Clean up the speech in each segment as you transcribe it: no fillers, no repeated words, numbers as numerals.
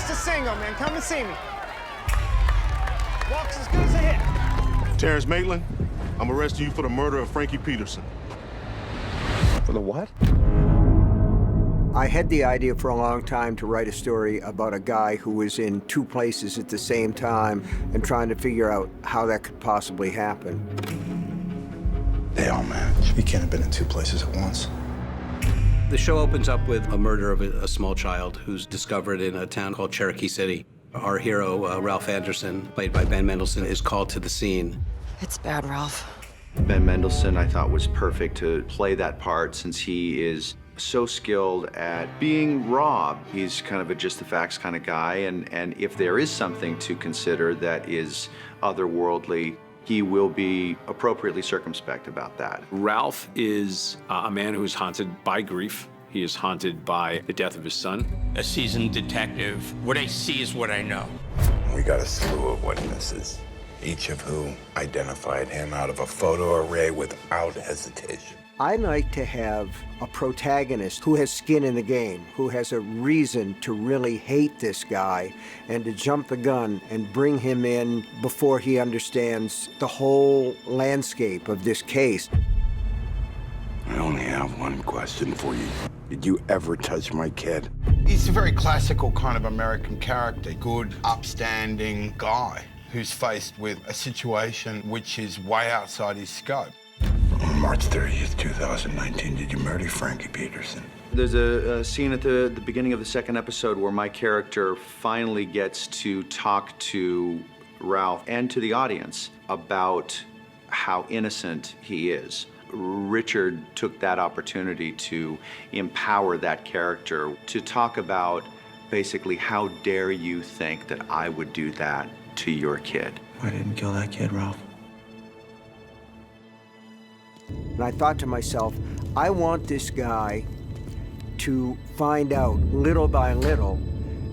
just a single, man. Come and see me. Walks as good as a hit. Terrence Maitland, I'm arresting you for the murder of Frankie Peterson. For the what? I had the idea for a long time to write a story about a guy who was in two places at the same time and trying to figure out how that could possibly happen. They all match. He can't have been in two places at once. The show opens up with a murder of a small child who's discovered in a town called Cherokee City. Our hero, Ralph Anderson, played by Ben Mendelsohn, is called to the scene. It's bad, Ralph. Ben Mendelsohn, I thought, was perfect to play that part since he is so skilled at being raw. He's kind of a just the facts kind of guy, and if there is something to consider that is otherworldly, he will be appropriately circumspect about that. Ralph is a man who is haunted by grief. He is haunted by the death of his son. A seasoned detective. What I see is what I know. We got a slew of witnesses, each of whom identified him out of a photo array without hesitation. I like to have a protagonist who has skin in the game, who has a reason to really hate this guy and to jump the gun and bring him in before he understands the whole landscape of this case. I only have one question for you. Did you ever touch my kid? He's a very classical kind of American character, good, upstanding guy who's faced with a situation which is way outside his scope. On March 30th, 2019, did you murder Frankie Peterson? There's a scene at the beginning of the second episode where my character finally gets to talk to Ralph and to the audience about how innocent he is. Richard took that opportunity to empower that character to talk about basically, how dare you think that I would do that to your kid? I didn't kill that kid, Ralph. And I thought to myself, I want this guy to find out little by little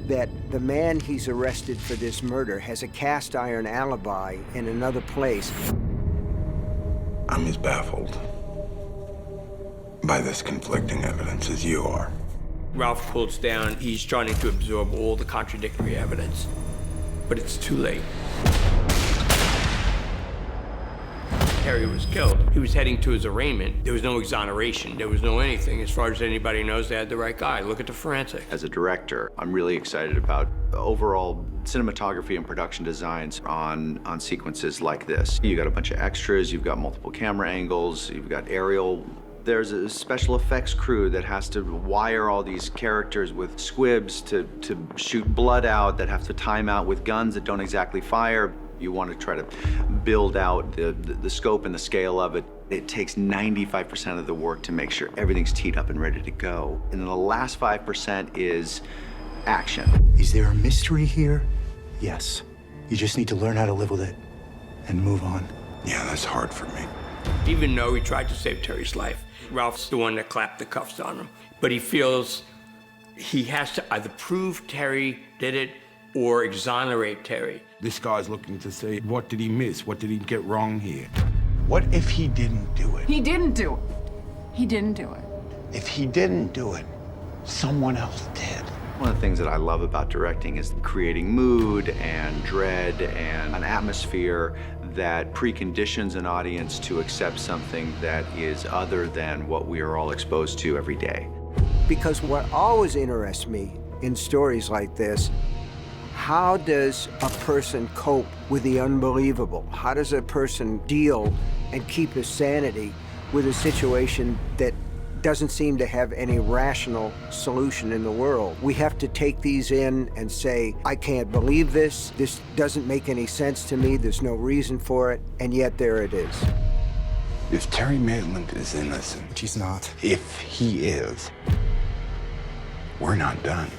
that the man he's arrested for this murder has a cast iron alibi in another place. I'm as baffled by this conflicting evidence as you are. Ralph cools down. He's trying to absorb all the contradictory evidence, but it's too late. Terry was killed. He was heading to his arraignment. There was no exoneration. There was no anything. As far as anybody knows, they had the right guy. Look at the forensic. As a director, I'm really excited about overall cinematography and production designs on sequences like this. You got a bunch of extras, you've got multiple camera angles, you've got aerial. There's a special effects crew that has to wire all these characters with squibs to shoot blood out, that have to time out with guns that don't exactly fire. You want to try to build out the scope and the scale of it. It takes 95% of the work to make sure everything's teed up and ready to go. And then the last 5% is action. Is there a mystery here? Yes. You just need to learn how to live with it and move on. Yeah, that's hard for me. Even though he tried to save Terry's life, Ralph's the one that clapped the cuffs on him. But he feels he has to either prove Terry did it or exonerate Terry. This guy's looking to see, what did he miss? What did he get wrong here? What if he didn't do it? He didn't do it. He didn't do it. If he didn't do it, someone else did. One of the things that I love about directing is creating mood and dread and an atmosphere that preconditions an audience to accept something that is other than what we are all exposed to every day. Because what always interests me in stories like this, how does a person cope with the unbelievable? How does a person deal and keep his sanity with a situation that doesn't seem to have any rational solution in the world? We have to take these in and say, I can't believe this. This doesn't make any sense to me. There's no reason for it. And yet there it is. If Terry Maitland is innocent, Which he's not. if he is, we're not done.